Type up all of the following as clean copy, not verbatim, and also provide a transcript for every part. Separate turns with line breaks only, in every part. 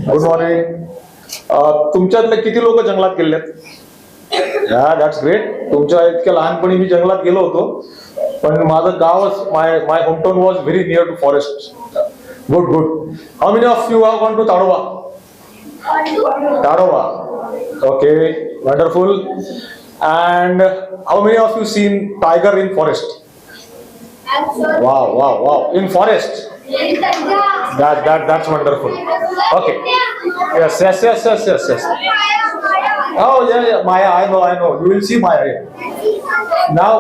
Good morning. तुमच्यातले किती लोक जंगलात गेलेत? या दॅट्स ग्रेट. तुमच्या इतक्या लहानपणी मी जंगलात गेलो होतो, पण माझं गावच my hometown was very near to forest. Good good. How many of you have gone to Tadoba? Tadoba. Okay, wonderful. And how many of you seen tiger in forest? Wow, wow, wow! In forest. That's wonderful. Okay. Yes. Oh yeah. Maya, I know. You will see Maya here. Now.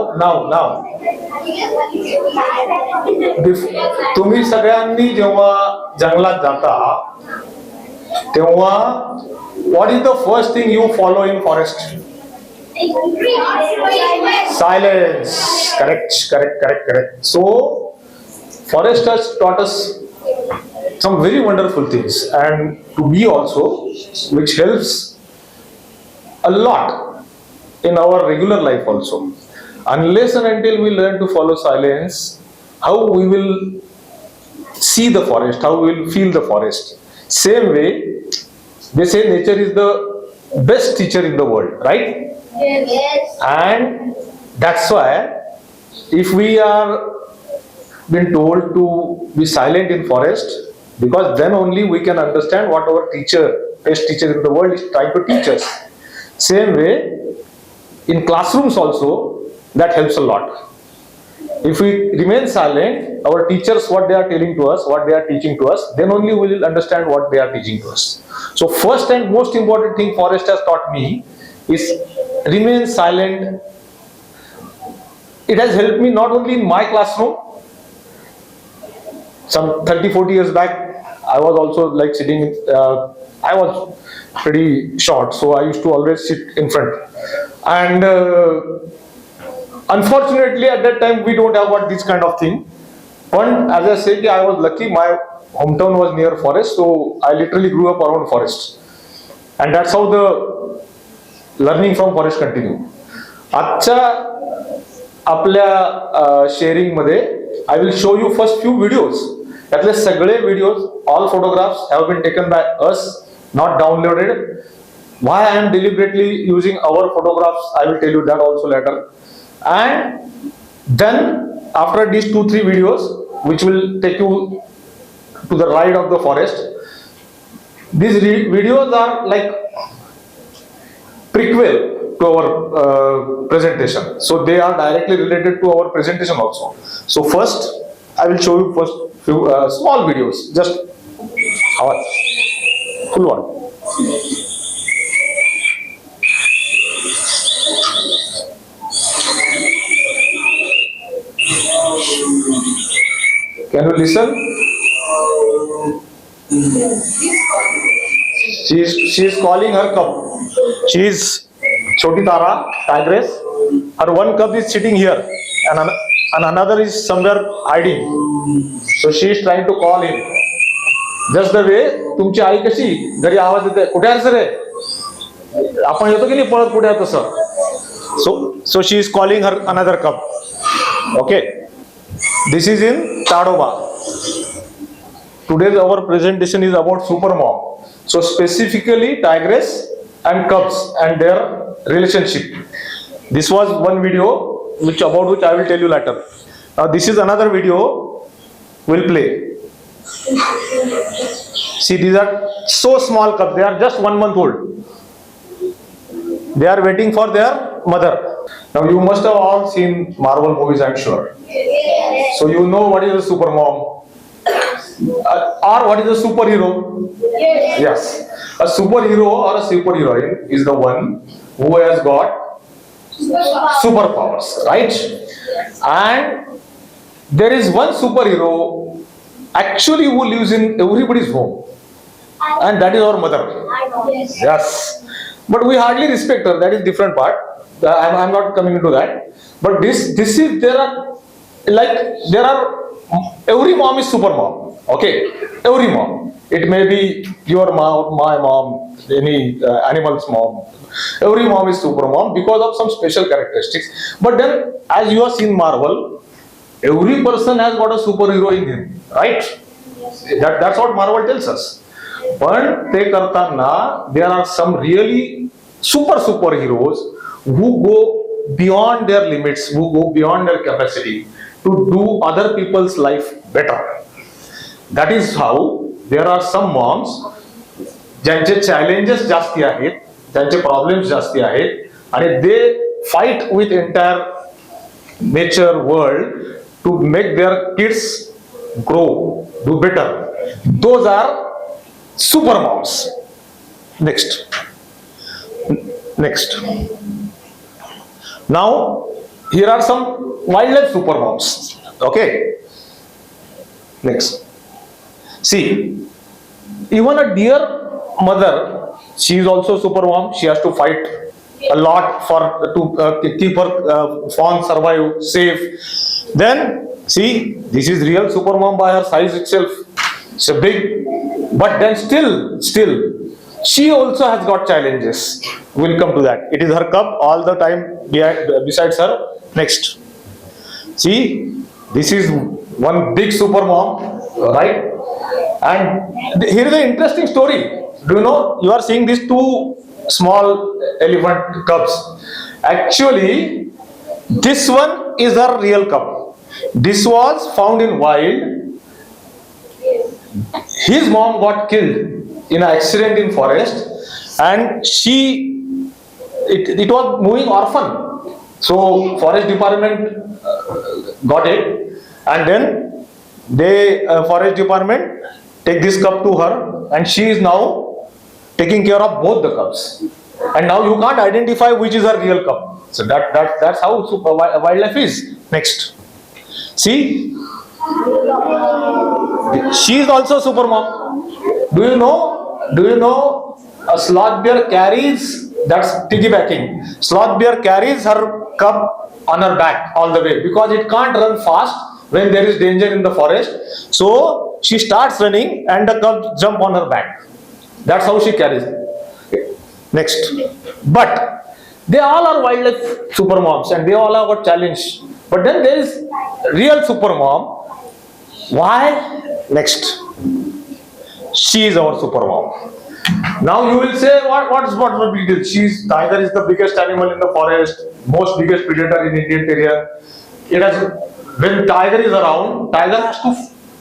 तुम्ही सगळ्यांनी जेव्हा जंगलात जाता तेव्हा what is the first thing you follow in forest? Silence. Correct. So forest has taught us some very wonderful things, and to me also, which helps a lot in our regular life also. Unless and until we learn to follow silence, how we will see the forest, how we will feel the forest. Same way, they say nature is the best teacher in the world, right? Yes. And that's why if we are been told to be silent in forest, because then only we can understand what our best teacher in the world is trying to teach us. Same way in classrooms also, that helps a lot. If we remain silent, our teachers, what they are telling to us, what they are teaching to us, then only we will understand what they are teaching to us. So first and most important thing forest has taught me is remain silent. It has helped me not only in my classroom. Some 30-40 years back, I was also like sitting, I was pretty short, so I used to always sit in front. And unfortunately at that time we don't have got this kind of thing. But as I said, I was lucky, my hometown was near forest, so I literally grew up around forest. And that's how the learning from forest continue. आजच्या आपल्या sharing मध्ये I will show you first few videos. त्यातले सगळे videos, all photographs have been taken by us, not downloaded. Why I am deliberately using our photographs, I will tell you that also later. And then after these 2-3 videos, which will take you to the ride of the forest, these videos are like prequel to our presentation, so they are directly related to our presentation also. So first I will show you first few small videos, just full one. Can you listen? She is calling her cub. She is Choti Tara, tigress. Her one cub is sitting here, and another is somewhere hiding. So she is trying to call him. Just the way तुमची आई कशी घरी आवाज देते, कुठे आहेस रे? आपण येतो की नाही पळत कुठे आहे तसं. So she is calling her another cub. Okay. This is in Tadoba. Today's our presentation is about super mom. So specifically tigress and cubs and their relationship. This was one video about which I will tell you later. Now this is another video we'll play. See, these are so small cubs. They are just 1 month old. They are waiting for their mother. Now you must have all seen Marvel movies, I'm sure. So you know what is a super mom. Or what is a superhero? Yes. A superhero or a superheroine is the one who has got superpowers, right? And there is one superhero actually who lives in everybody's home, and that is our mother. Yes. But we hardly respect her. That is different part. I'm not coming into that. But this is there are every mom is super mom. Okay, every mom. It may be your mom, my mom, any animal's mom. Every mom is super mom because of some special characteristics. But then, as you have seen Marvel, every person has got a superhero in him, right? That's what Marvel tells us. पण ते करताना there are some really super heroes who go beyond their limits, who go beyond their capacity to do other people's life better. That is how there are some moms ज्यांचे challenges जास्ती आहेत, ज्यांचे problems जास्ती आहेत आणि they fight with entire nature world to make their kids grow, do better. Those are super moms. Next. Now here are some wildlife super moms. Okay. Next. See, even a deer mother, she is also super mom. She has to fight a lot to keep her fawn survive safe. Then see, this is real super mom by her size itself. It's a big, but then still she also has got challenges. We'll come to that. It is her cub all the time besides her. Next. See, this is one big super mom, right? And here is an interesting story. Do you know, you are seeing these two small elephant cubs. Actually, this one is her real cub. This was found in wild. His mom got killed in an accident in forest, and it was moving orphan. So forest department got it, and then forest department take this cub to her, and she is now taking care of both the cubs. And now you can't identify which is her real cub. So that's how wildlife is. Next. See, she is also super mom. Do you know a sloth bear carries, that's piggybacking. Sloth bear carries her cub on her back all the way because it can't run fast when there is danger in the forest. So she starts running and the cub jump on her back. That's how she carries it. Next. But they all are wildlife super moms and they all have got challenge. But then there is real super mom. Why? Next. She is our super mom. Now you will say, what's the big deal? Tiger is the biggest animal in the forest, most biggest predator in Indian territory. When tiger is around, tiger has to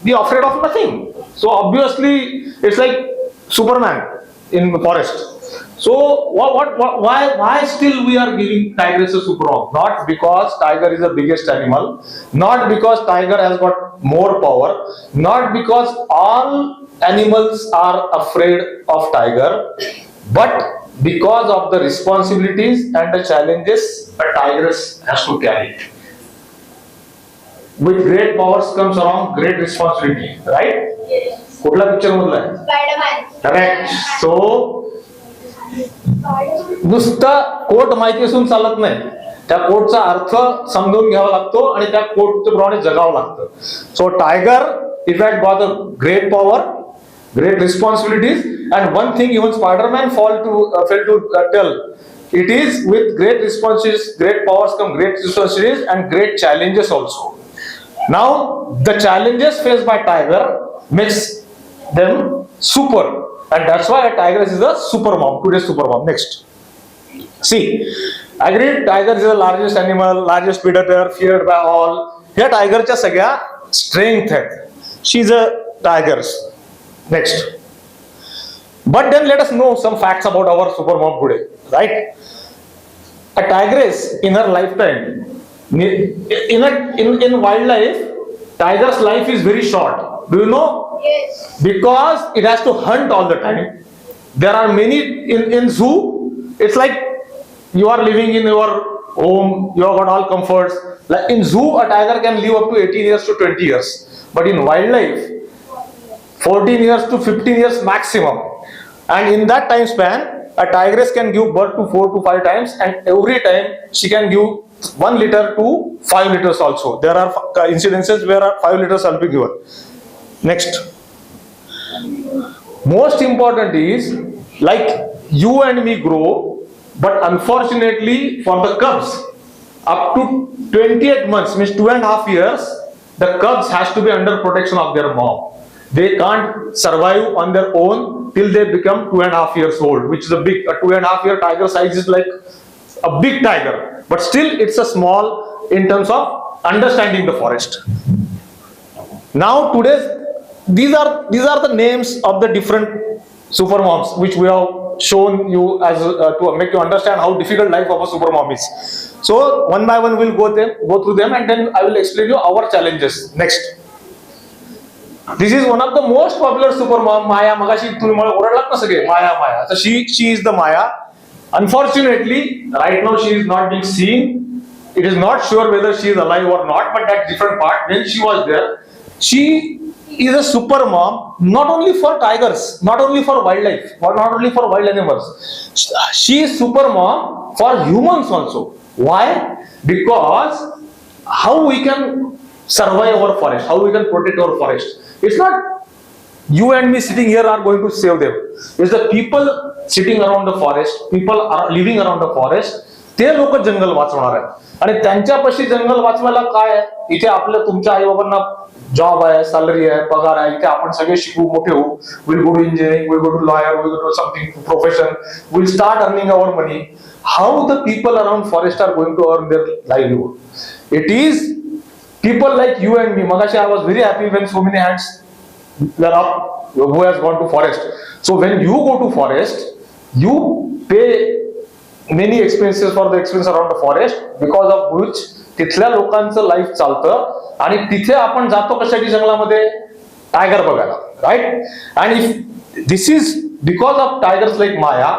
be afraid of nothing. So obviously, it's like Superman in the forest. So why still we are giving tiger as a super mom? Not because tiger is the biggest animal, not because tiger has got more power, not because all animals are afraid of tiger, but because of the responsibilities and the challenges a tigress has to carry. With great powers comes along great responsibility, right? कुठला picture मधला आहे? Correct. सो नुसता coat माहिती असून चालत नाही, त्या कोटचा अर्थ समजून घ्यावा लागतो आणि त्या कोटच्या प्रमाणे जगावं लागतं. So tiger it had got a great power, great responsibilities, and one thing even Spider-Man failed to tell, it is with great responsibilities, great powers come great responsibilities and great challenges also. Now the challenges faced by tiger makes them super, and that's why a tiger is a super mom, today's super mom. Next. See, agreed, tiger is the largest animal, largest predator, feared by all. Here tiger च्या सगळ्या strength आहेत. She is a tiger's. Next. But then let us know some facts about our super mom today, right? A tigress in her lifetime, in wildlife, tiger's life is very short. Do you know? Yes. Because it has to hunt all the time. There are many in zoo. It's like you are living in your home. You have got all comforts. Like in zoo, a tiger can live up to 18 years to 20 years. But in wildlife, 14 years to 15 years maximum, and in that time span a tigress can give birth to 4 to 5 times, and every time she can give 1 liter to 5 liters also. There are incidences where 5 liters will be given. Next. Most important is, like you and me grow, but unfortunately for the cubs up to 28 months, means 2.5 years, the cubs has to be under protection of their mom. They can't survive on their own till they become 2.5 years old, which is a 2.5 year tiger size is like a big tiger, but still it's a small in terms of understanding the forest. Now these are the names of the different super moms which we have shown you as to make you understand how difficult life of a super mom is. So one by one we'll go through them, and then I will explain you our challenges. Next, this is one of the most popular super mom, Maya. Magashi तुम्ही मला ओरडलात ना सगळे Maya. So she is the Maya. Unfortunately, right now she is not being seen. It is not sure whether she is alive or not, but that's different part. When she was there, she is a super mom, not only for tigers, not only for wildlife, or not only for wild animals. She is super mom for humans also. Why? Because how we can survive our forest, how we can protect our forest. It's not you and me sitting here are going to save them. It's the people sitting around the forest, people are living around the forest. ते लोक जंगल वाचवणार आहेत, आणि त्यांच्यापाशी जंगल वाचवायला काय आहे, इथे आपल्या तुमच्या आई बाबांना जॉब आहे, सॅलरी आहे, पगार आहे, इथे आपण सगळे शिकू, मोठे होऊ, will go to engineering, will go to lawyer, will go to something profession, will start earning our money. How the people around forest are going to earn their livelihood? It is people like you and me. Magashi, I was very happy when so many hands were up who has gone to forest. So when you go to forest, you pay many expenses for the expense around the forest, because of which तिथल्या लोकांचं life चालतं, आणि तिथे आपण जातो कशासाठी जंगलामध्ये? Tiger बघायला, राईट? आणि if this is because of tigers like Maya,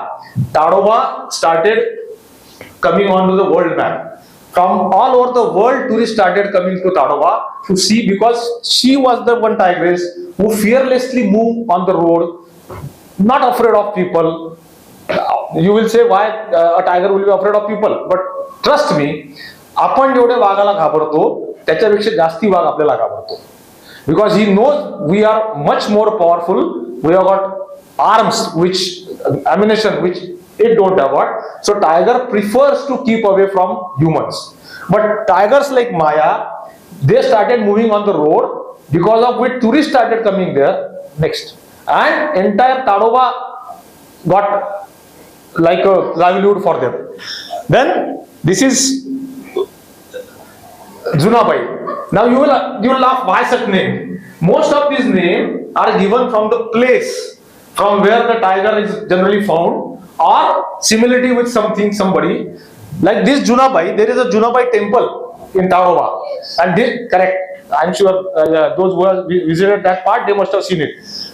Tadoba started coming onto the world map. From all over the world, tourists started coming to Tadoba to see, because she was the one tigress who fearlessly moved on the road, not afraid of people. You will say, why a tiger will be afraid of people? But trust me, आपण जेवढे वाघाला घाबरतो त्याच्यापेक्षा जास्ती वाघ आपल्याला घाबरतो, because he knows we are much more powerful. We have got arms, which ammunition, which it don't have what. So tiger prefers to keep away from humans. But tigers like Maya, they started moving on the road, because of which tourists started coming there. Next, and entire Tadoba got like a livelihood for them. Then this is Junabai. Now you will laugh, why such name? Most of these names are given from the place from where the tiger is generally found, or similarity with somebody. Like this Junabai, there is a Junabai temple in Tadoba, and this, correct, I'm sure those who have visited that part, they must have seen it.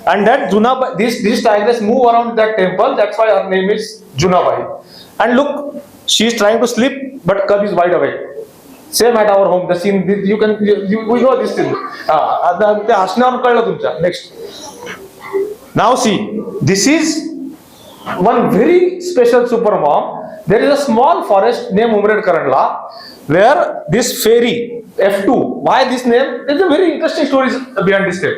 And that Junabai, this tigress move around that temple, that's why her name is Junabai. And look, she is trying to sleep, but cub is wide awake. Same at our home, the scene, we know this thing. ते हसण्यावर कळलं तुमच्या. Next, now see, this is one very special super mom. There is a small forest named Umred Karandla, where this fairy F2. Why this name? There's a very interesting story behind this name.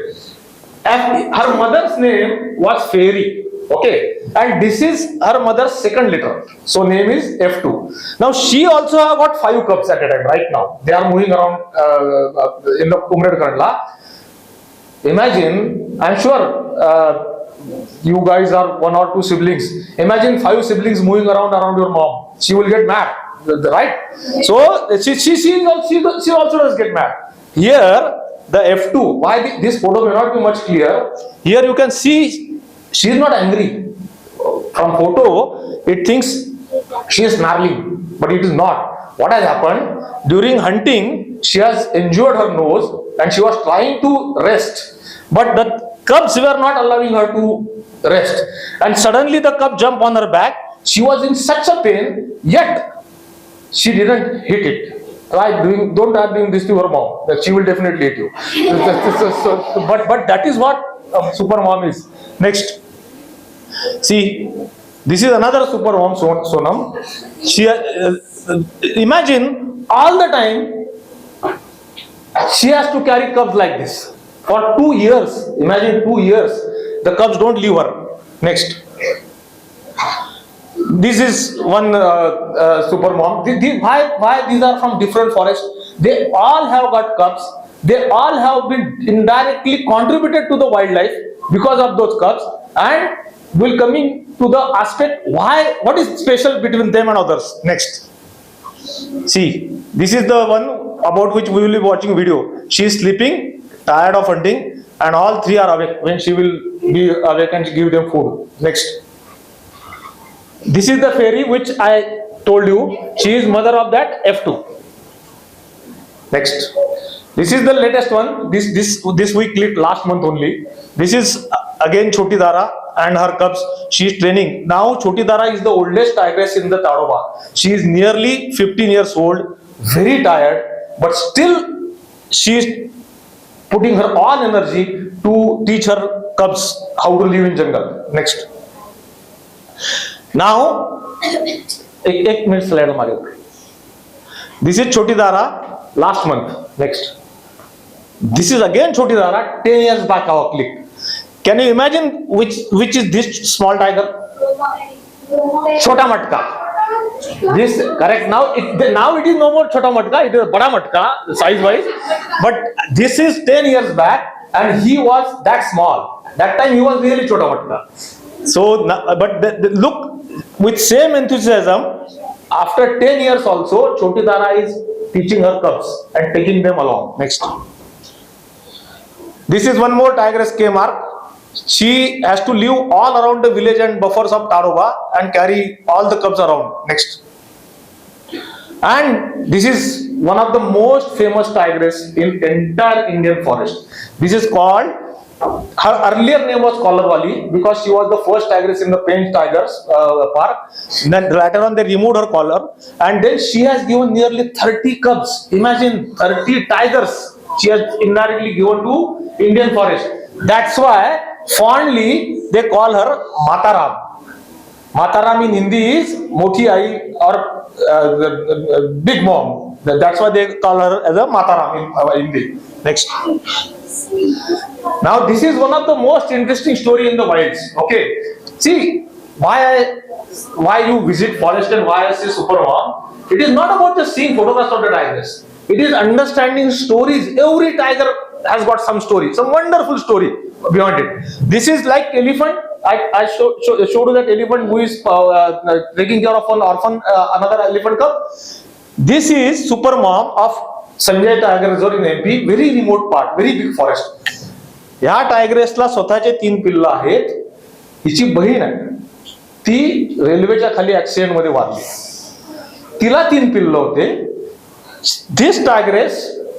Her mother's name was Fairy. Okay, and this is her mother's second letter. So name is F2. Now she also have got 5 cubs at a time. Right now they are moving around in the Umred Karandla. Imagine, I'm sure. You guys are 1 or 2 siblings. Imagine 5 siblings moving around your mom. She will get mad, right? So she also does get mad. Here the F2. Why this photo may not be much clear. Here you can see she is not angry. From photo it thinks she is snarling, but it is not. What has happened? During hunting, she has injured her nose and she was trying to rest, but the cubs were not allowing her to rest, and suddenly the cub jumped on her back. She was in such a pain, yet she didn't hit it. Don't try doing this to her mom, that she will definitely hit you. But that is what a super mom is. Next, see, this is another super mom, Sonam. She imagine all the time she has to carry cubs like this. For 2 years, imagine 2 years, the cubs don't leave her. Next, this is one super mom. Why these are from different forests? They all have got cubs, they all have been indirectly contributed to the wildlife because of those cubs, and will coming to the aspect why, what is special between them and others. Next. See, this is the one about which we will be watching video. She is sleeping, tired of hunting, and all three are awake when she will be awake and give them food. Next. This is the fairy which I told you. She is mother of that F2. Next. This is the latest one. This we clicked last month only. This is again Choti Dara and her cubs. She is training. Now Choti Dara is the oldest tigress in the Tadoba. She is nearly 15 years old, very tired, but still she is putting her all energy to teach her cubs how to live in jungle. Next. Now, एक minute slide Mario. This is Choti Dara last month. Next. This is again Choti Dara 10 years back our click. Can you imagine which is this small tiger? Chota Matka. This correct. Now it is no more Chota Matka. It is Bada Matka size wise. But this is 10 years back, and he was that small. That time he was really Chota Matka. So, but look, with same enthusiasm, after 10 years also, Choti Dara is teaching her cubs and taking them along. Next. This is one more tigress K mark. She has to live all around the village and buffers of Tadoba and carry all the cubs around. Next. And this is one of the most famous tigress in entire Indian forest. This is called, her earlier name was Collarwali because she was the first tigress in the Painted Tigers park. Then later on they removed her collar, and then she has given nearly 30 cubs. Imagine 30 tigers she has indirectly given to Indian forest. That's why fondly they call her Mataram. Mataram in Hindi is Moti Ai or Big Mom. That's why they call her as a Mataram in Hindi. Next. Now this is one of the most interesting story in the wilds. Okay. See why you visit forest and why I say super mom. It is not about just seeing photographs of the tigers. It is understanding stories. Every tiger has got some story, some wonderful story beyond it. This is like elephant. I showed you that elephant who is taking care of an orphan, another elephant cub. This is super mom of Sanjay Tiger Reserve in MP, very remote part, very big forest. या टायग्रेसला स्वतःचे 3 पिल्लं आहेत. हिची बहीण आहे, ती रेल्वेच्या खाली ऍक्सिडेंट मध्ये वारली. तिला 3 पिल्लं होते. This tigress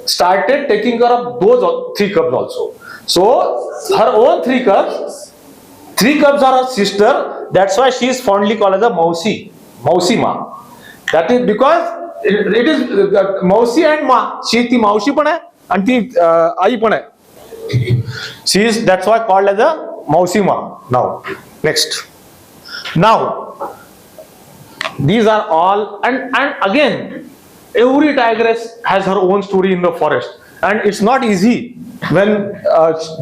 started taking care of those 3 cubs also. So her own 3 cubs are her sister. That's why she is fondly called as a Mausi Ma. That is because it is Mausi and Ma. She ती मावशी पण आहे आणि ती आई पण आहे. She is, that's why called as a Mausi Ma. Now next. Now these are all, and again every tigress has her own story in the forest, and it's not easy when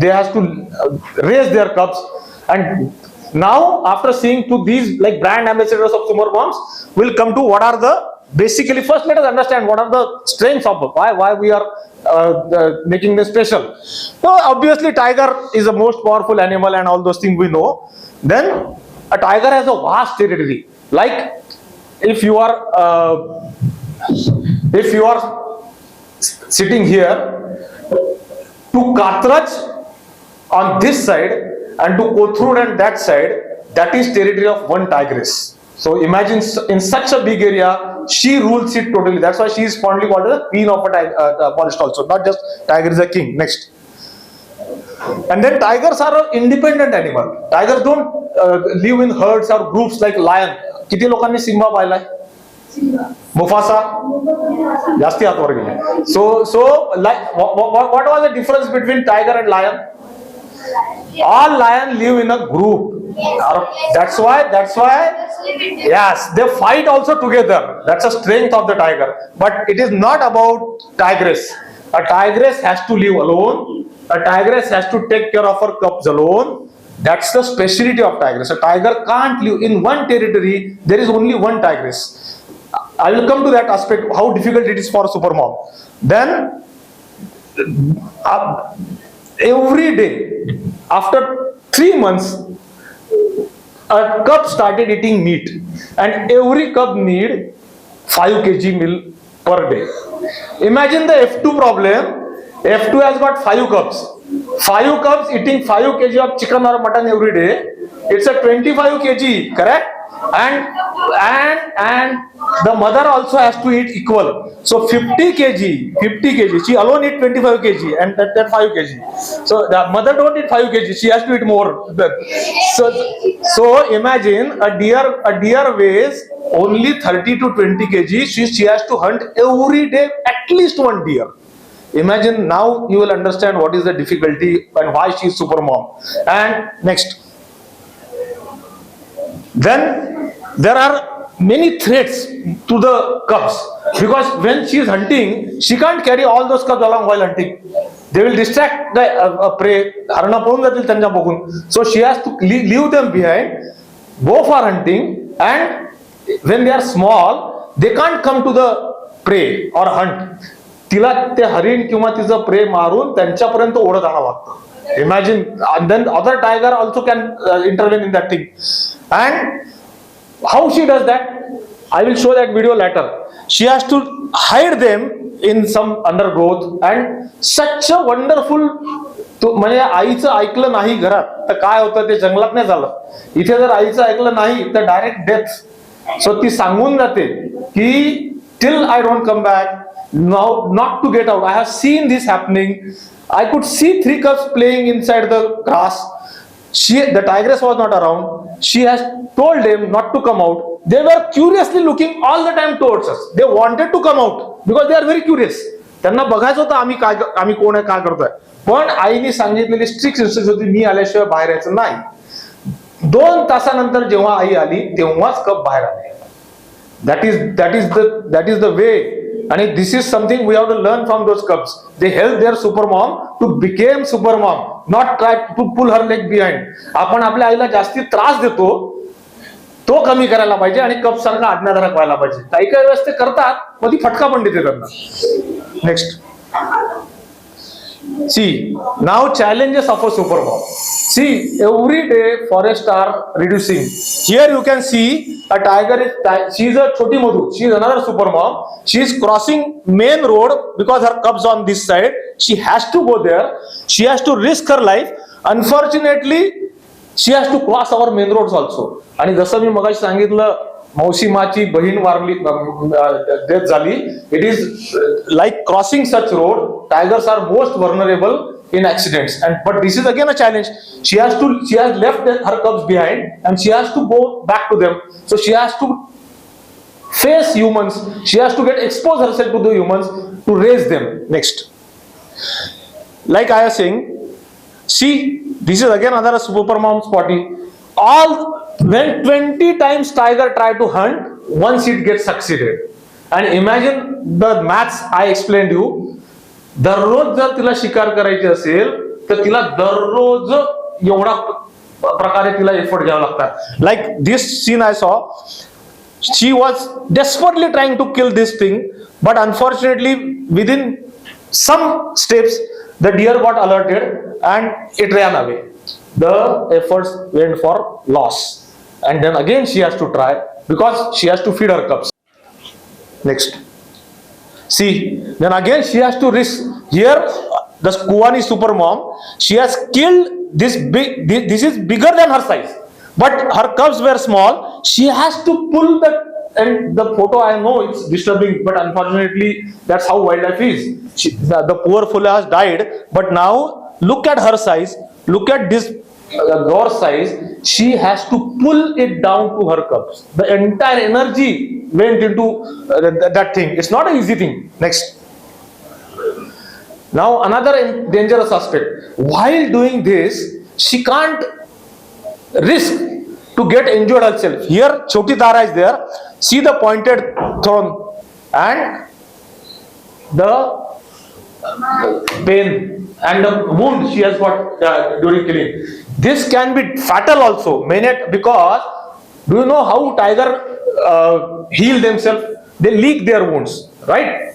they have to raise their cubs. And now after seeing to these like brand ambassadors of super moms, we'll come to what are the basically, first let us understand what are the strengths of why we are making this special. So obviously tiger is the most powerful animal and all those things we know. Then a tiger has a vast territory. Like if you are sitting here, to Katraj on this side and to Kothur and that side, that is territory of one tigress. So imagine in such a big area, she rules it totally. That's why she is fondly called as the queen of a forest also, not just tiger is a king. Next. And then tigers are an independent animal. Tigers don't live in herds or groups like lion. किती लोकांनी Simba पाहिलाय? Mufasa? जास्ती हातवर गेले. So like what was the difference between tiger and lion? All lions live in a group. That's why yes, they fight also together. That's a strength of the tiger. But it is not about tigress. A tigress has to live alone. A tigress has to take care of her cubs alone. That's the specialty of tigress. A tiger can't live in one territory. There is only one tigress. I will come to that aspect, how difficult it is for a super mom. Then every day, after 3 months, a cub started eating meat, and every cub need 5 kg meal per day. Imagine the F2 problem. F2 has got 5 cubs. 5 cubs eating 5 kg of chicken or mutton every day. It's a 25 kg, correct? And the mother also has to eat equal. So 50 kg. She alone eat 25 kg and that 5 kg. So the mother don't eat 5 kg. She has to eat more. So imagine a deer weighs only 30 to 20 kg. She has to hunt every day at least one deer. Imagine, now you will understand what is the difficulty and why she is super mom. And next. Then there are many threats to the cubs, because when she is hunting, she can't carry all those cubs along while hunting. They will distract the prey. So she has to leave them behind, go for hunting, and when they are small, they can't come to the prey or hunt. तिला ते हरिण किंवा तिचं pray मारून त्यांच्यापर्यंत ओढत आणावं लागतं. Imagine, and then other tiger also can intervene in that thing. And how she does that? I will show that video later. She has to hide them in some undergrowth, and such a wonderful. म्हणजे आईचं ऐकलं नाही घरात तर काय होतं, ते जंगलात नाही झालं. इथे जर आईचं ऐकलं नाही तर डायरेक्ट डेथ. सो ती सांगून जाते की till I don't come back, now not to get out. I have seen this happening. I could see 3 cubs playing inside the grass. The tigress was not around. She has told them not to come out. They were curiously looking all the time towards us. They wanted to come out because they are very curious. त्यांना बघायचं होतं आम्ही कोण आहे, काय करतोय. पण आईने सांगितलेली स्ट्रिक्ट इन्स्ट्रक्शन होती, मी आल्याशिवाय बाहेर यायचं नाही. 2 तासानंतर जेव्हा आई आली तेव्हाच कब बाहेर आले. That is the way. And this is something we have to learn from those cubs. They help their super mom to become super mom, not try to pull her leg behind. आपण आपल्या आईला जास्ती त्रास देतो, तो कमी करायला पाहिजे आणि कब सारखा आज्ञाधारक व्हायला पाहिजे. काही काही वेळेस ते करतात, मग ती फटका पण देते त्यांना. Next. See, now challenges of a super mom. See, every day forests are reducing. Here you can see a tiger she is a choti madhu. She is another super mom. She is crossing main road because her cubs on this side. She has to go there. She has to risk her life. Unfortunately, she has to cross our main roads also. आणि जसं मी मगाशी सांगितलं, मौसिमाची बहीण वारली, death झाली. It is like crossing such road. Tigers are most vulnerable in accidents, and but this is again a challenge. She has left her cubs behind and she has to go back to them. So she has to face humans. She has to get expose herself to the humans to raise them. Next, like I was saying, see, this is again another super mom spotty. When 20 times tiger try to hunt, once it gets succeeded. And imagine the maths I explained you. दररोज जर तिला शिकार करायची असेल तर तिला दररोज एवढा प्रकारे तिला एफर्ट घ्यावा लागतात. Like this scene I saw, she was desperately trying to kill this thing, but unfortunately within some steps the deer got alerted and it ran away. The efforts went for loss, and then again she has to try because she has to feed her cubs. Next. See, then again she has to risk. Here the Kuwani super mom, she has killed this this is bigger than her size, but her cubs were small. She has to pull and the photo, I know it's disturbing, but unfortunately that's how wildlife is. The poor foal has died, but now look at her size, look at this door size. She has to pull it down to her cubs. The entire energy went into that thing. It's not an easy thing. Next. Now another dangerous aspect. While doing this, she can't risk to get injured herself. Here Choti Tara is there. See the pointed thorn and the pain and the wound she has got during killing. This can be fatal also, because do you know how tiger heal themselves? They lick their wounds, right?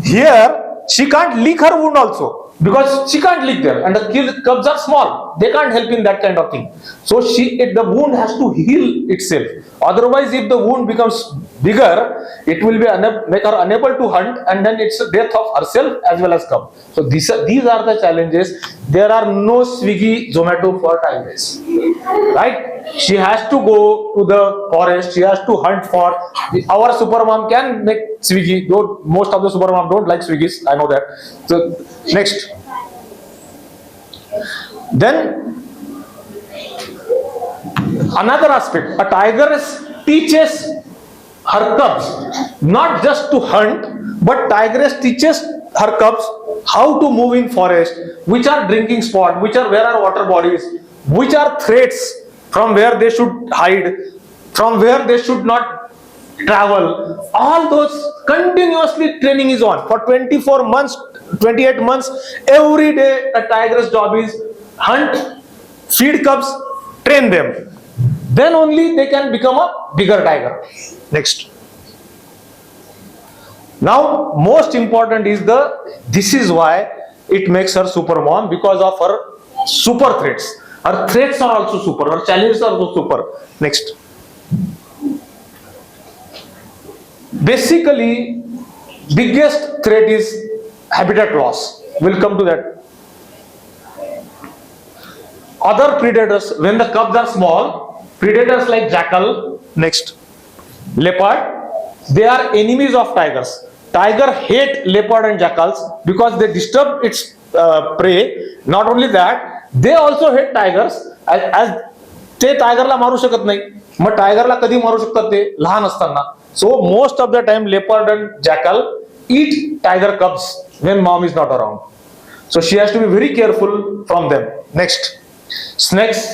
Here she can't lick her wound also, because she can't lick there, and the cubs are small. They can't help in that kind of thing. So the wound has to heal itself. Otherwise, if the wound becomes bigger, it will be make her unable to hunt, and then it's a death of herself as well as cub. So these are the challenges. There are no Swiggy, Zomato for tigress, right? She has to go to the forest. She has to hunt for. Our super mom can make Swiggy. Though most of the super mom don't like Swiggies. I know that. So next, then another aspect. A tigress teaches her cubs not just to hunt, but tigress teaches her cubs how to move in forest, which are drinking spot, where are water bodies, which are threats, from where they should hide, from where they should not travel. All those continuously training is on for 24 months, 28 months. Every day a tigress job is hunt, feed cubs, train them. Then only they can become a bigger tiger. Next. Now, most important is this is why it makes her super mom, because of her super threats. Her threats are also super. Her challenges are also super. Next. Basically, biggest threat is habitat loss. We'll come to that. Other predators, when the cubs are small, predators like jackal, next, leopard, they are enemies of tigers. Tiger hate leopard and jackals because they disturb its prey. Not only that, they also hate tigers, as ते टायगरला मारू शकत नाही. मग टायगरला कधी मारू शकतात ते? लहान असताना. So most of the time leopard and jackal eat tiger cubs when mom is not around. So she has to be very careful from them. Next, snakes.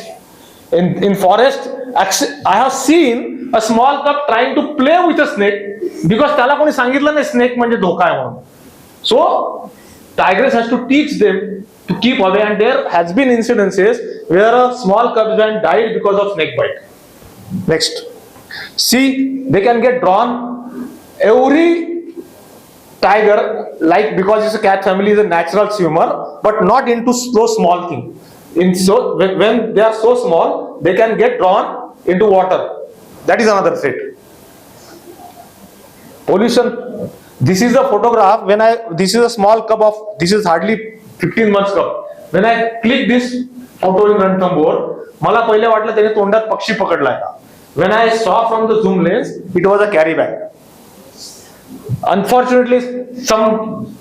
In forest, I have seen a small cub trying to play with a snake because त्याला कोणी सांगितलं नाही snake म्हणजे धोका आहे म्हणून. So tigress has to teach them to keep away, and there has been incidences where a small cubs died because of snake bite. Next, see, they can get drawn. Every tiger, like, because it's a cat family, is a natural swimmer, but not into those small things. When they are so small, they can get drawn into water. That is another threat. Pollution. This is a photograph. This is a small cub of. This is hardly 15 months cub. When I click this photo in Ranthambore, मला पहिले वाटलं त्याने तोंडात पक्षी पकडलाय का. When I saw from the zoom lens, it was a carry bag. Unfortunately, some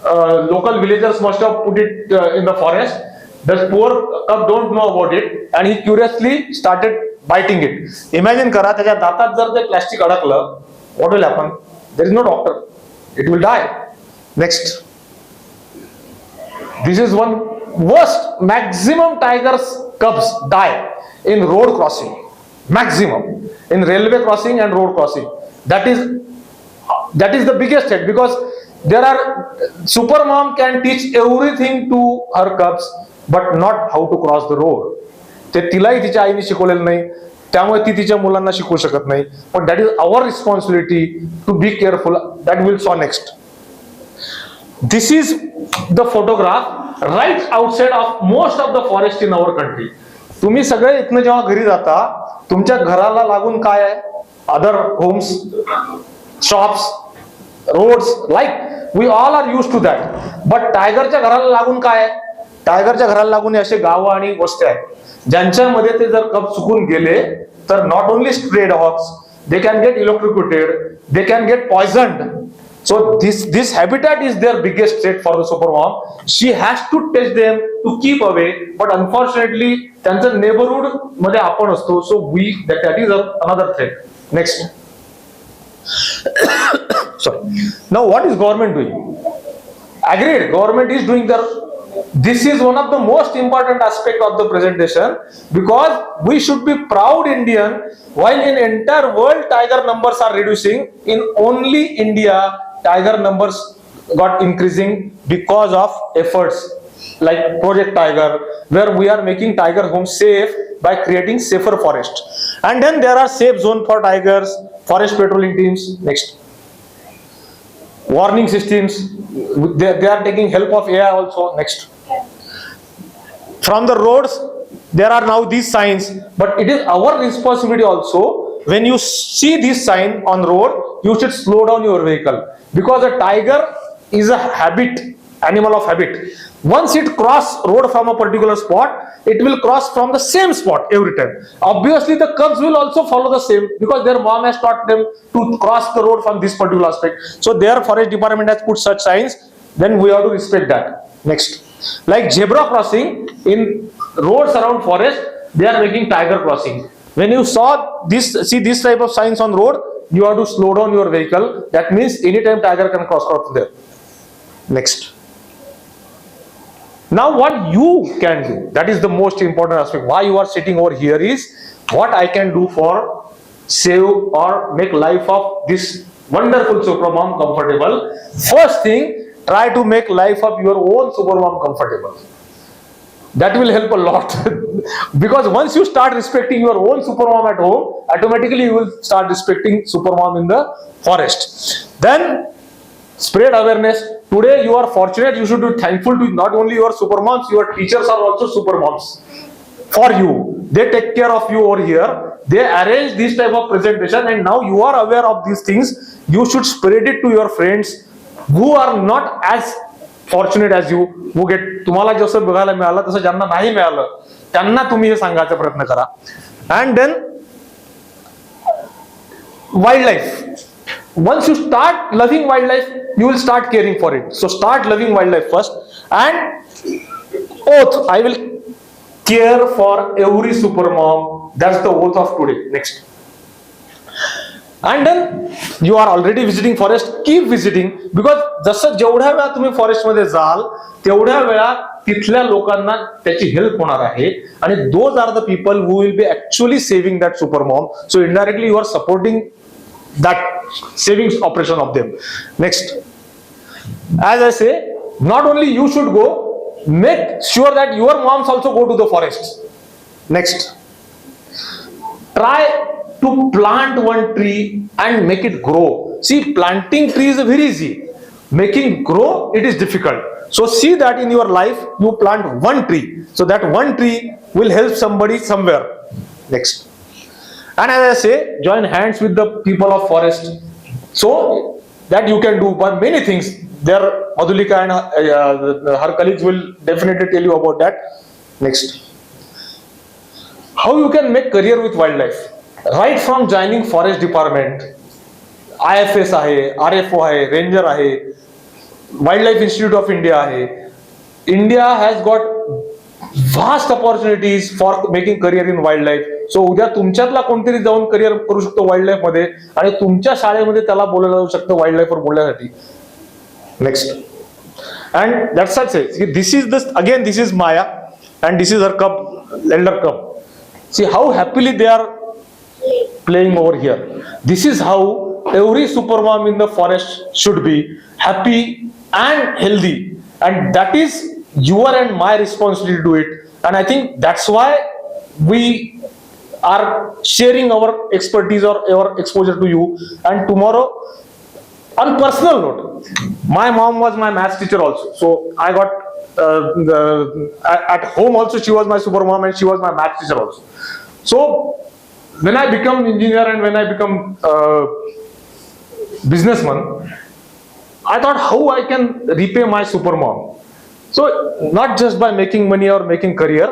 local villagers must have put it in the forest. The poor cub don't know about it, and he curiously started biting it. Imagine करा, त्याच्या दातात जर ते plastic अडकलं, what will happen? There is no doctor. It will die. Next. This is one worst. Maximum tigers cubs die in road crossing. Maximum in railway crossing and road crossing. That is the biggest threat, because there are super mom can teach everything to her cubs, but not how to cross the road. ते तिलाही तिच्या आईने शिकवलेलं नाही, त्यामुळे ती तिच्या मुलांना शिकवू शकत नाही. But that is our responsibility to be careful. That we'll saw next. This is the photograph right outside of most of the forest in our country. तुम्ही सगळे इथनं जेव्हा घरी जाता, तुमच्या घराला लागून काय आहे? Other homes, shops, roads, like we all are used to that. But टायगरच्या घराला लागून काय आहे? टायगरच्या घराला लागून असे गावं आणि वस्त्या आहेत ज्यांच्यामध्ये ते जर कब चुकून गेले तर not only stray dogs, they can get electrocuted, they can get poisoned. So this habitat is their biggest threat for the super mom. She has to teach them to keep away, but unfortunately त्यांचं neighborhood मध्ये आपण असतो, so that is another threat. Next. Sorry. Now what is government doing? Agreed, government is doing their. This is one of the most important aspect of the presentation, because we should be proud Indian. While in entire world tiger numbers are reducing, in only India tiger numbers got increasing because of efforts like Project Tiger, where we are making tiger homes safe by creating safer forest. And then there are safe zone for tigers, forest patrolling teams. Next. warning systems. They are taking help of AI also. Next, from the roads, there are now these signs, but it is our responsibility also. When you see this sign on road, you should slow down your vehicle, because a tiger is a animal of habit. Once it cross road from a particular spot, it will cross from the same spot every time. Obviously, the cubs will also follow the same, because their mom has taught them to cross the road from this particular aspect. So their forest department has put such signs. Then we have to respect that. Next, like zebra crossing in roads around forest, they are making tiger crossing. When you see this type of signs on road, you have to slow down your vehicle. That means anytime tiger can cross there. Next. Now what you can do, that is the most important aspect. Why you are sitting over here is what I can do for save or make life of this wonderful supermom comfortable. First thing, try to make life of your own supermom comfortable. That will help a lot. Because once you start respecting your own supermom at home, automatically you will start respecting supermom in the forest. Then spread awareness. Today you are fortunate, you should be thankful to not only your supermoms, your teachers are also supermoms for you. They take care of you over here. They arrange this type of presentation, and now you are aware of these things. You should spread it to your friends who are not as fortunate as you, who get तुम्हाला जसं बघायला मिळालं तसं ज्यांना नाही मिळालं त्यांना तुम्ही हे सांगायचा प्रयत्न करा. And then wildlife. Once you start loving wildlife, you will start caring for it. So start loving wildlife first. And oath, I will care for every supermom. That's the oath of today. Next. And then you are already visiting forest, keep visiting, because जसं जेवढ्या वेळा तुम्ही forest मध्ये जाल तेवढ्या वेळा तिथल्या लोकांना त्याची हेल्प होणार आहे, आणि those are the people who will be actually saving that supermom. So indirectly you are supporting that savings operation of them. Next, as I say, not only you should go, make sure that your moms also go to the forest. Next, try to plant one tree and make it grow. See, planting trees is very easy, making grow it is difficult. So see that in your life you plant one tree, so that one tree will help somebody somewhere. Next. And as I say, join hands with the people of forest, so that you can do but many things. There, Madhulika and her colleagues will definitely tell you about that. Next, how you can make career with wildlife. Right from joining forest department, IFS आहे, RFO आहे, Ranger आहे, Wildlife Institute of India आहे. India has got vast opportunities for making career in wildlife. So उद्या तुमच्यातला कोणतरी जाऊन career करू शकतो wild life मध्ये, आणि तुमच्या शाळेमध्ये त्याला बोलायला जाऊ शकतं वाईल्ड लाईफ वर बोलण्यासाठी. नेक्स्ट, अँड दॅट्स सच आहे. This is the again this is Maya and this is her cub, elder cub. See how happily they are playing over here. This is how every supermom in the forest should be, happy and healthy, and that is your and my responsibility to do it. And I think that's why we are sharing our expertise or our exposure to you. And tomorrow, on personal note, my mom was my maths teacher also, so I got at home also she was my supermom and she was my maths teacher also. So when I become engineer and when I become businessman, I thought how I can repay my supermom. So not just by making money or making career,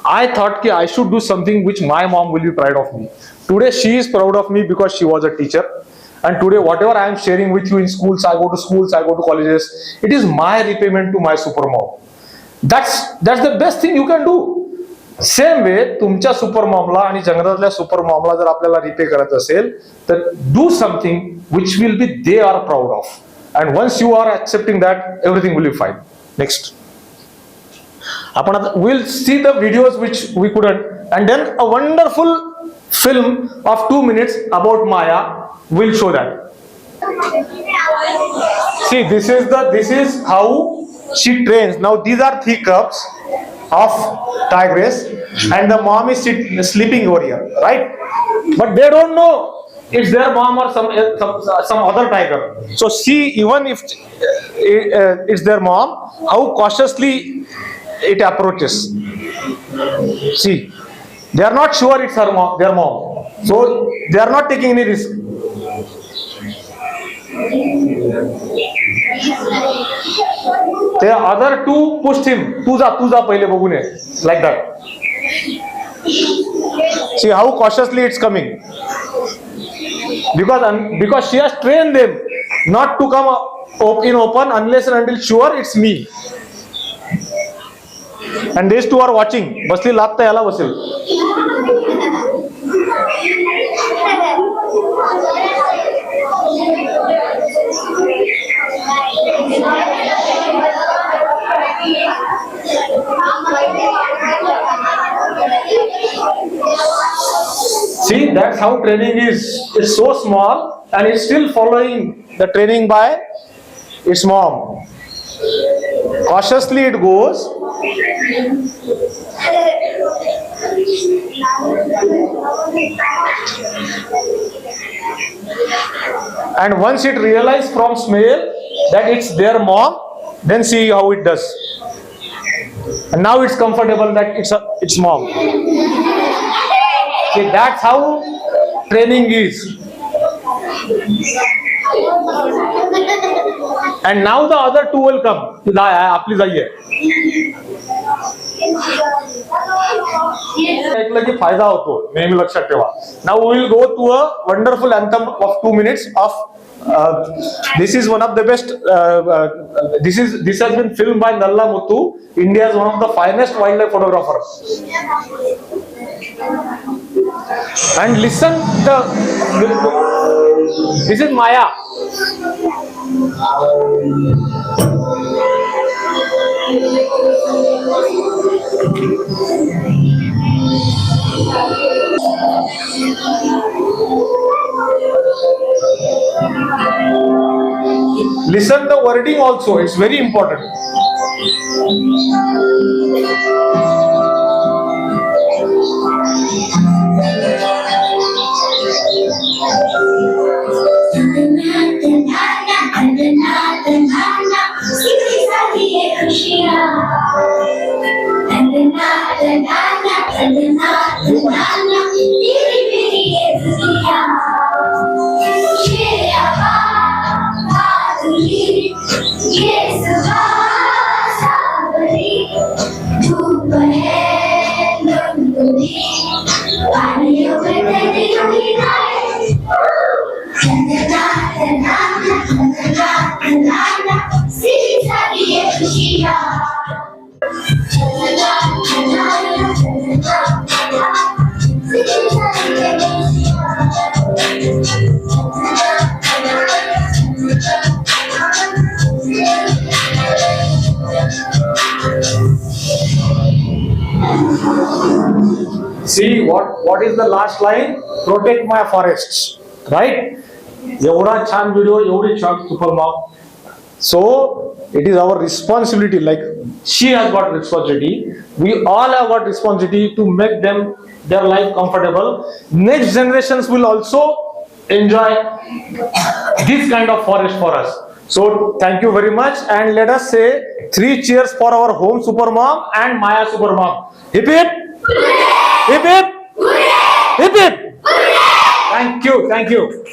I thought that I should do something which my mom will be proud of me. Today she is proud of me because she was a teacher, and today whatever I am sharing with you in schools, I go to schools, I go to colleges, it is my repayment to my supermom. That's the best thing you can do. Same way तुमच्या सुपरमॉमला आणि जंगलातल्या सुपरमॉमला जर आपल्याला repay करायचं असेल तर do something which will be they are proud of, and once you are accepting that everything will be fine. Next, आपण आता will see the videos which we couldn't, and then a wonderful film of 2 minutes about Maya will show that. See, this is how she trains. Now these are 3 cubs of tigress, and the mom is sleeping over here, right? But they don't know it's their mom or some other tiger. So see, even if it's their mom, how cautiously it approaches. See, they are not sure it's their mom, so they are not taking any risk. The other two pushed him. Tuja pehle bagu ne, like that. See how cautiously it's coming. Because she has trained them not to come in open unless and until sure it's me. And these two are watching. Basli latta yala basil. See, that's how training is. It's so small and it's still following the training by its mom. Cautiously it goes. And once it realizes from smell that it's their mom, then see how it does. And now it's comfortable that it's mom. See, that's how training is. And now the other two will come. Please जाइए. ऐकलं की फायदा होतो नेहमी लक्षात ठेवा. Now we will go to a wonderful anthem of 2 minutes of this is one of the best this has been filmed by Nalla Muthu, India's one of the finest wildlife photographers. And listen, this is Maya. Listen the wording also, it's very important. See what is the last line? Protect my forests, right? एवढा छान video, एवढी छान super mom. So it is our responsibility, like she has got responsibility, we all have got responsibility to make them their life comfortable. Next generations will also enjoy this kind of forest for us. So thank you very much, and let us say 3 cheers for our home super mom and Maya super mom. Hip hip, hip hip, hip hip. Thank you.